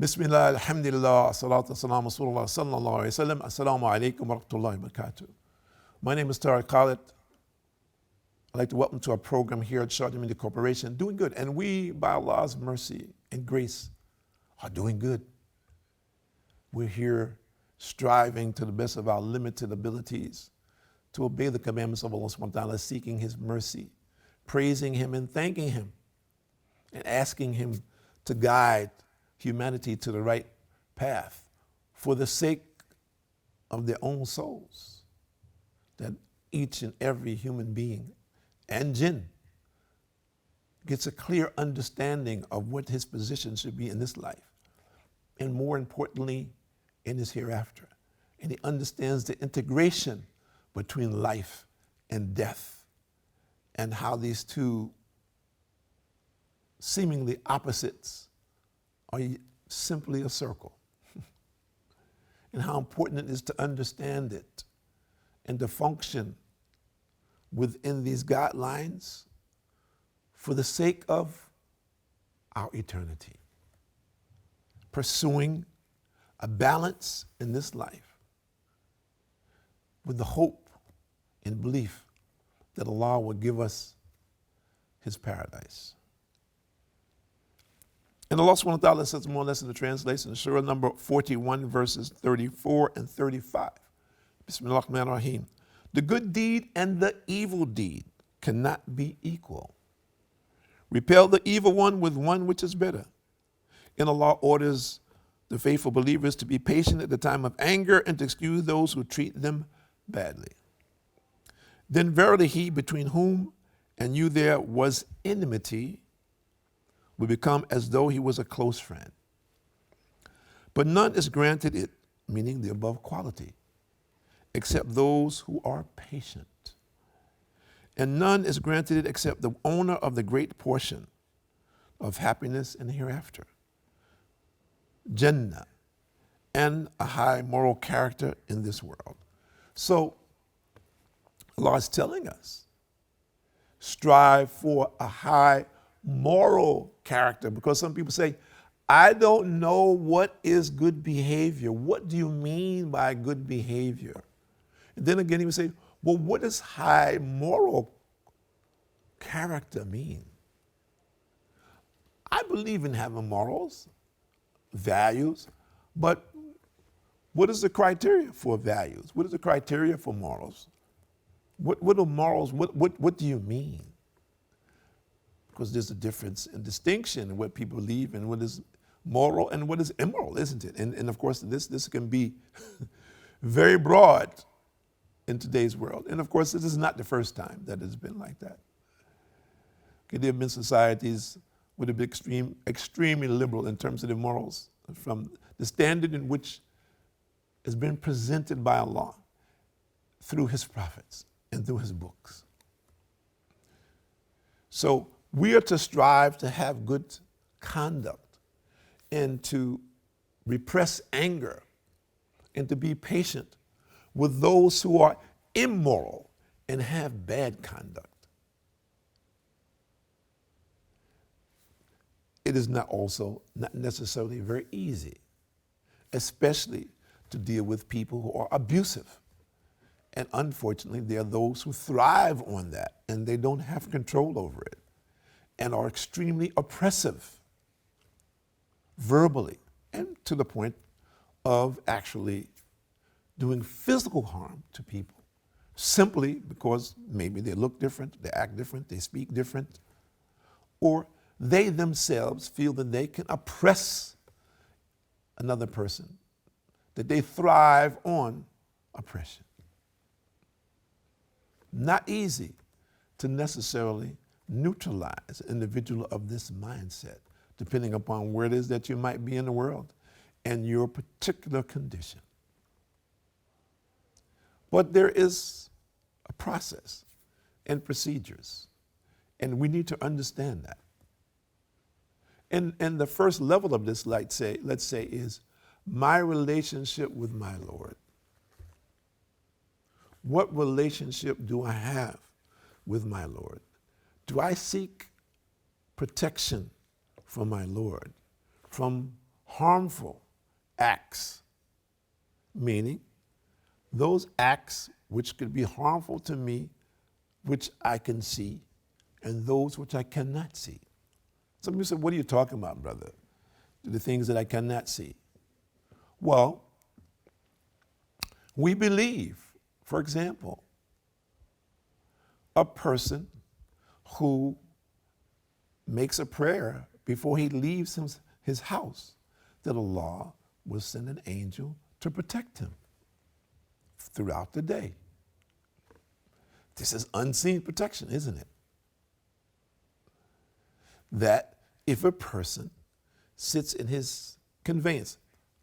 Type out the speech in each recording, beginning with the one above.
Bismillah, alhamdulillah, salatu wassalamu rasulullah sallallahu alayhi wa sallam. Assalamu alaikum wa rahmatullahi wa barakatuh. My name is Tariq Khalid. I'd like to welcome to our program here at Sharjah Media Corporation. Doing good. And we, by Allah's mercy and grace, are doing good. We're here striving to the best of our limited abilities to obey the commandments of Allah subhanahu wa ta'ala, seeking His mercy, praising Him and thanking Him, and asking Him to guide humanity to the right path for the sake of their own souls, that each and every human being and jinn gets a clear understanding of what his position should be in this life, and more importantly, in his hereafter. And he understands the integration between life and death, and how these two seemingly opposites are simply a circle, and how important it is to understand it and to function within these guidelines for the sake of our eternity, pursuing a balance in this life with the hope and belief that Allah will give us His paradise. And Allah subhanahu wa ta'ala says more or less in the translation, Surah number 41, verses 34 and 35. Bismillah ar-Rahman ar-Rahim. The good deed and the evil deed cannot be equal. Repel the evil one with one which is better. And Allah orders the faithful believers to be patient at the time of anger and to excuse those who treat them badly. Then verily he between whom and you there was enmity will become as though he was a close friend. But none is granted it, meaning the above quality, except those who are patient. And none is granted it except the owner of the great portion of happiness in the hereafter, Jannah, and a high moral character in this world. So Allah is telling us, strive for a high moral character, because some people say, I don't know what is good behavior. What do you mean by good behavior? And then again, he would say, well, what does high moral character mean? I believe in having morals, values, but what is the criteria for values? What is the criteria for morals? What are morals? What do you mean? Because there's a difference and distinction in what people believe and what is moral and what is immoral, isn't it? And of course, this can be very broad in today's world. And of course, this is not the first time that it's been like that. Okay, there have been societies that have been extremely liberal in terms of their morals, from the standard in which has been presented by Allah through His prophets and through His books. So we are to strive to have good conduct and to repress anger and to be patient with those who are immoral and have bad conduct. It is not necessarily very easy, especially to deal with people who are abusive. And unfortunately, there are those who thrive on that and they don't have control over it and are extremely oppressive verbally and to the point of actually doing physical harm to people simply because maybe they look different, they act different, they speak different, or they themselves feel that they can oppress another person, that they thrive on oppression. Not easy to necessarily neutralize an individual of this mindset, depending upon where it is that you might be in the world and your particular condition. But there is a process and procedures, and we need to understand that. And the first level of this, let's say, is my relationship with my Lord. What relationship do I have with my Lord? Do I seek protection from my Lord, from harmful acts, meaning those acts which could be harmful to me, which I can see, and those which I cannot see. Some people say, what are you talking about, brother? The things that I cannot see. Well, we believe, for example, a person who makes a prayer before he leaves his house, that Allah will send an angel to protect him throughout the day. This is unseen protection, isn't it? That if a person sits in his conveyance,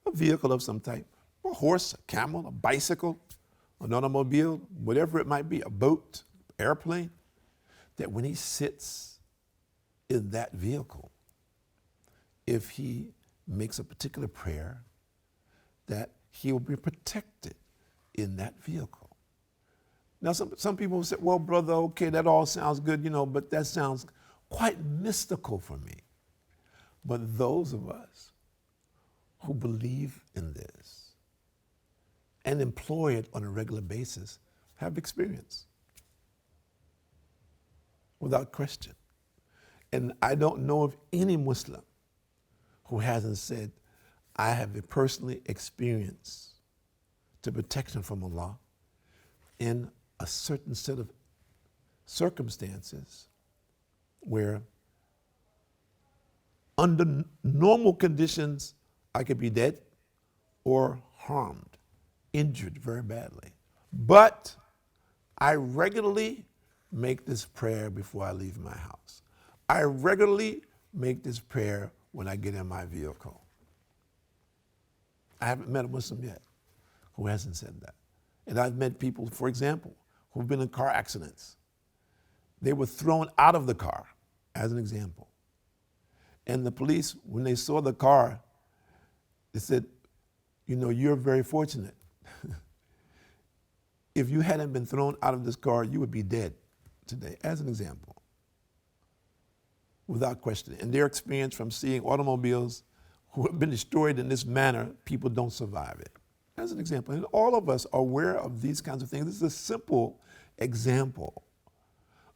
a vehicle of some type, a horse, a camel, a bicycle, an automobile, whatever it might be, a boat, airplane, that when he sits in that vehicle, if he makes a particular prayer, that he will be protected in that vehicle. Now, some people say, well, brother, okay, that all sounds good, but that sounds quite mystical for me. But those of us who believe in this and employ it on a regular basis have experience, without question. And I don't know of any Muslim who hasn't said, I have personally experienced the protection from Allah in a certain set of circumstances where under normal conditions I could be dead or harmed, injured very badly. But I regularly make this prayer before I leave my house. I regularly make this prayer when I get in my vehicle. I haven't met a Muslim yet who hasn't said that. And I've met people, for example, who've been in car accidents. They were thrown out of the car, as an example. And the police, when they saw the car, they said, you're very fortunate. If you hadn't been thrown out of this car, you would be dead today, as an example, without question. And their experience from seeing automobiles who have been destroyed in this manner, people don't survive it, as an example. And all of us are aware of these kinds of things. This is a simple example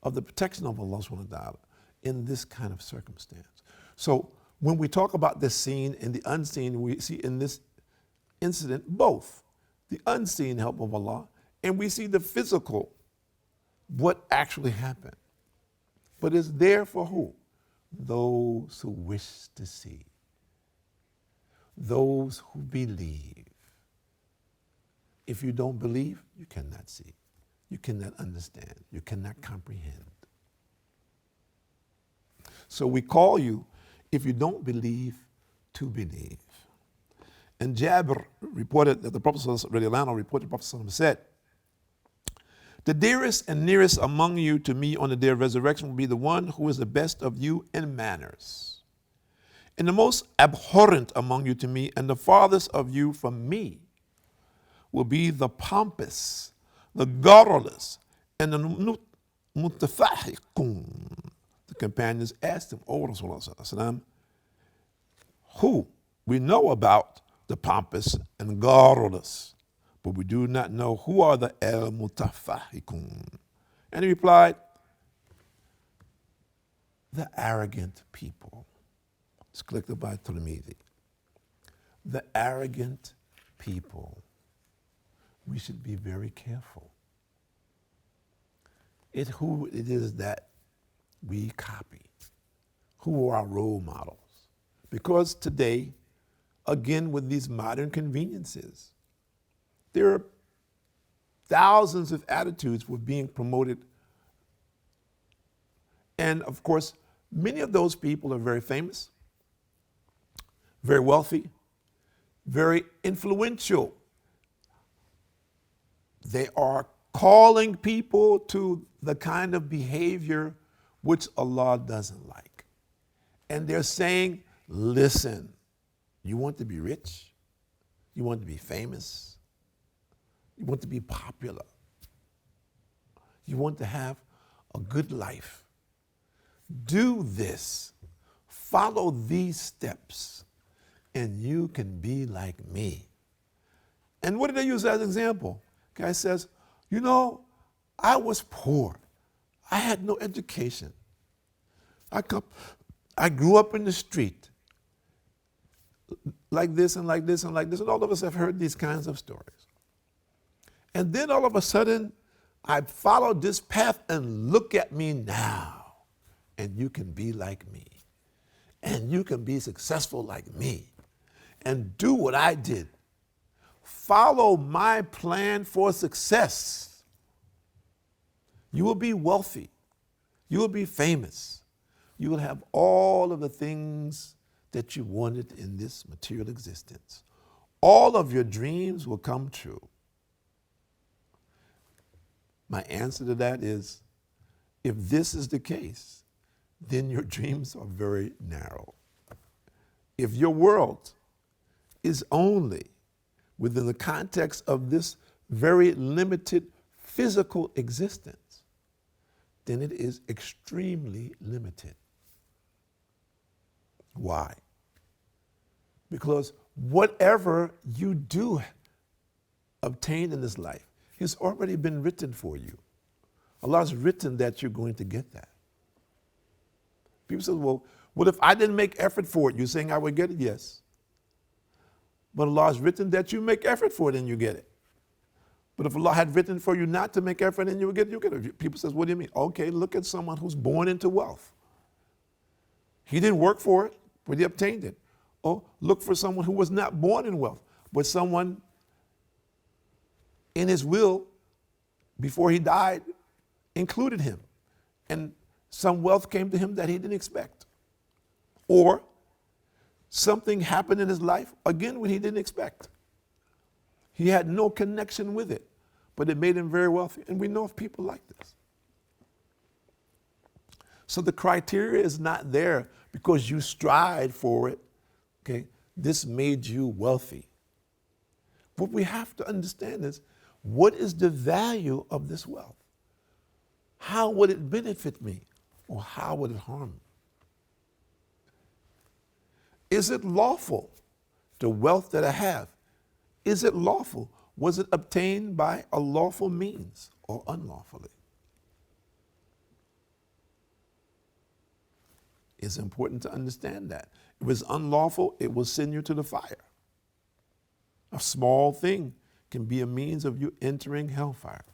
of the protection of Allah subhanahu wa ta'ala in this kind of circumstance. So when we talk about the seen and the unseen, we see in this incident both the unseen help of Allah and we see the physical, what actually happened. But it's there for who? Those who wish to see. Those who believe. If you don't believe, you cannot see. You cannot understand. You cannot comprehend. So we call you, if you don't believe, to believe. And Jabir reported that the Prophet said, the dearest and nearest among you to me on the day of resurrection will be the one who is the best of you in manners, and the most abhorrent among you to me, and the farthest of you from me will be the pompous, the garrulous, and the mutafahiqun. The companions asked him, O Rasulullah, who? We know about the pompous and garrulous, but we do not know who are the al-mutafahiqun. And he replied, the arrogant people. It's collected by Tirmidhi. The arrogant people. We should be very careful. Who it is that we copy. Who are our role models? Because today, again, with these modern conveniences, there are thousands of attitudes were being promoted. And of course, many of those people are very famous, very wealthy, very influential. They are calling people to the kind of behavior which Allah doesn't like. And they're saying, listen, you want to be rich? You want to be famous? You want to be popular? You want to have a good life? Do this. Follow these steps. and you can be like me. And what did they use as an example? Guy says, you know, I was poor. I had no education. I grew up in the street like this and like this and like this, and all of us have heard these kinds of stories. And then all of a sudden, I followed this path, and look at me now. And you can be like me. And you can be successful like me. And do what I did. Follow my plan for success. You will be wealthy. You will be famous. You will have all of the things that you wanted in this material existence. All of your dreams will come true. My answer to that is, if this is the case, then your dreams are very narrow. If your world is only within the context of this very limited physical existence, then it is extremely limited. Why? Because whatever you do obtain in this life has already been written for you. Allah's written that you're going to get that. People say, well, what if I didn't make effort for it? You're saying I would get it? Yes. But Allah's written that you make effort for it and you get it. But if Allah had written for you not to make effort and you would get it, you get it. People say, what do you mean? Okay, look at someone who's born into wealth. He didn't work for it, but he obtained it. Or look for someone who was not born in wealth, but someone in his will, before he died, included him. And some wealth came to him that he didn't expect. Or something happened in his life, again, when he didn't expect. He had no connection with it, but it made him very wealthy. And we know of people like this. So the criteria is not there because you strive for it. Okay, this made you wealthy. What we have to understand is, what is the value of this wealth? How would it benefit me, or how would it harm me? Is it lawful, the wealth that I have? Is it lawful? Was it obtained by a lawful means or unlawfully? It's important to understand that. If it's unlawful, it will send you to the fire. A small thing can be a means of you entering hellfire.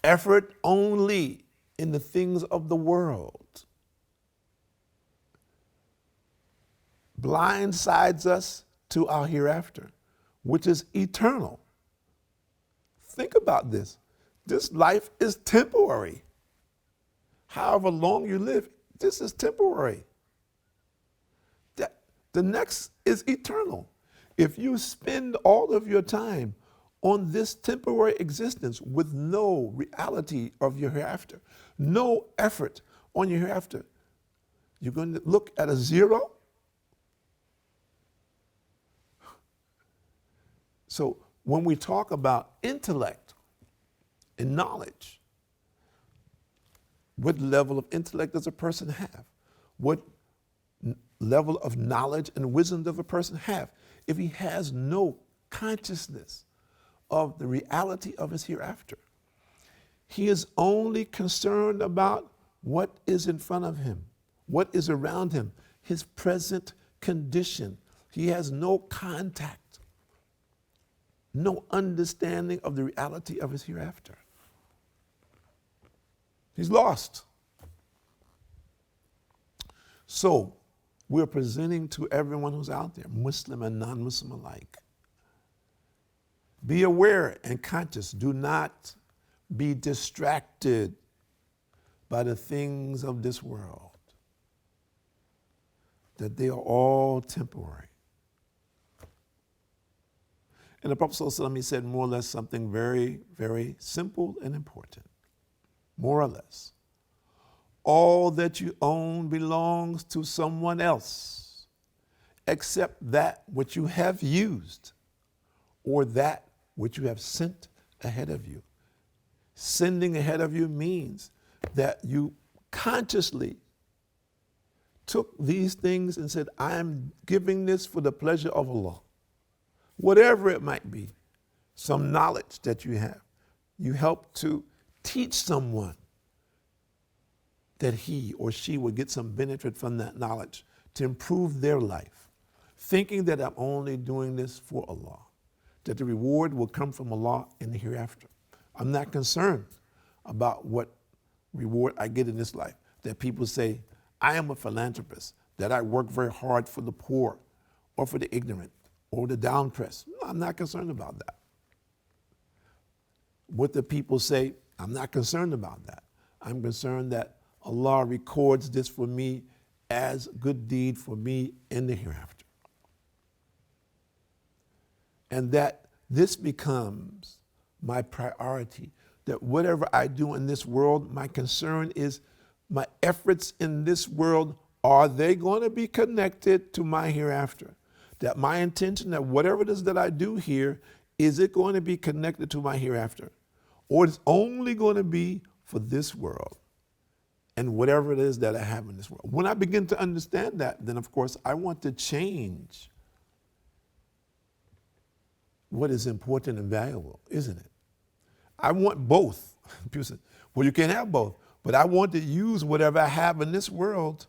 Effort only in the things of the world blindsides us to our hereafter, which is eternal. Think about this. This life is temporary. However long you live, this is temporary. The next is eternal. If you spend all of your time on this temporary existence with no reality of your hereafter, no effort on your hereafter, you're going to look at a zero. So when we talk about intellect and knowledge, what level of intellect does a person have? What level of knowledge and wisdom does a person have? If he has no consciousness of the reality of his hereafter, he is only concerned about what is in front of him, what is around him, his present condition. He has no contact, no understanding of the reality of his hereafter. He's lost. So, we're presenting to everyone who's out there, Muslim and non-Muslim alike. Be aware and conscious. Do not be distracted by the things of this world, that they are all temporary. And the Prophet ﷺ, he said more or less something very, very simple and important. More or less. All that you own belongs to someone else, except that which you have used or that which you have sent ahead of you. Sending ahead of you means that you consciously took these things and said, I am giving this for the pleasure of Allah. Whatever it might be, some knowledge that you have, you help to teach someone that he or she will get some benefit from that knowledge to improve their life, thinking that I'm only doing this for Allah, that the reward will come from Allah in the hereafter. I'm not concerned about what reward I get in this life, that people say, I am a philanthropist, that I work very hard for the poor or for the ignorant or the downcast. No, I'm not concerned about that. What the people say, I'm not concerned about that. I'm concerned that Allah records this for me as a good deed for me in the hereafter. And that this becomes my priority, that whatever I do in this world, my concern is my efforts in this world, are they going to be connected to my hereafter? That my intention, that whatever it is that I do here, is it going to be connected to my hereafter? Or it's only going to be for this world and whatever it is that I have in this world. When I begin to understand that, then of course I want to change what is important and valuable, isn't it? I want both. People say, well, you can't have both. But I want to use whatever I have in this world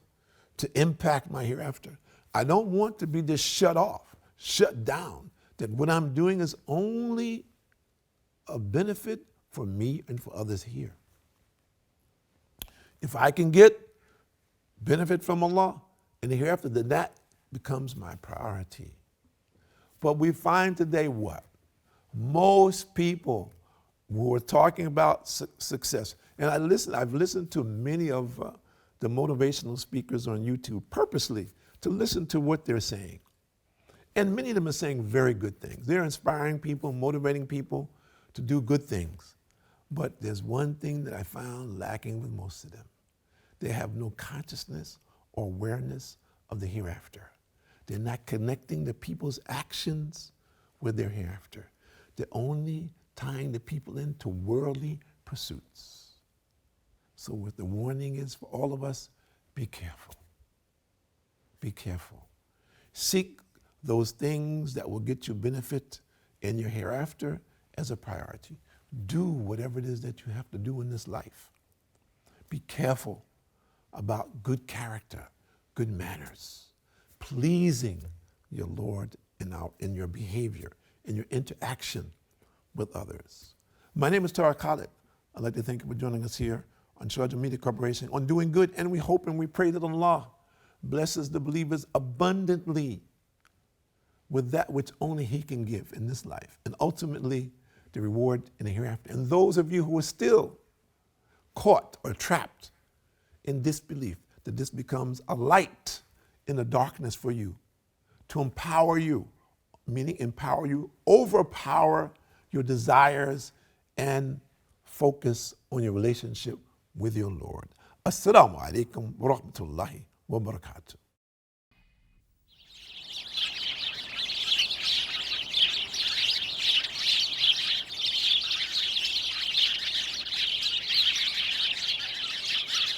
to impact my hereafter. I don't want to be just shut off, shut down, that what I'm doing is only a benefit for me and for others here. If I can get benefit from Allah in the hereafter, then that becomes my priority. But we find today what? Most people who are talking about success, and I've listened to many of the motivational speakers on YouTube purposely to listen to what they're saying. And many of them are saying very good things. They're inspiring people, motivating people to do good things. But there's one thing that I found lacking with most of them. They have no consciousness or awareness of the hereafter. They're not connecting the people's actions with their hereafter. They're only tying the people into worldly pursuits. So what the warning is for all of us, be careful. Be careful. Seek those things that will get you benefit in your hereafter as a priority. Do whatever it is that you have to do in this life. Be careful about good character, good manners, pleasing your Lord in your behavior, in your interaction with others. My name is Tariq Khalid. I'd like to thank you for joining us here on Sharjah Media Corporation on Doing Good, and we hope and we pray that Allah blesses the believers abundantly with that which only He can give in this life, and ultimately the reward in the hereafter. And those of you who are still caught or trapped in disbelief, that this becomes a light in the darkness for you, to empower you, meaning empower you, overpower your desires, and focus on your relationship with your Lord. Assalamu alaikum wa rahmatullahi wa barakatuh.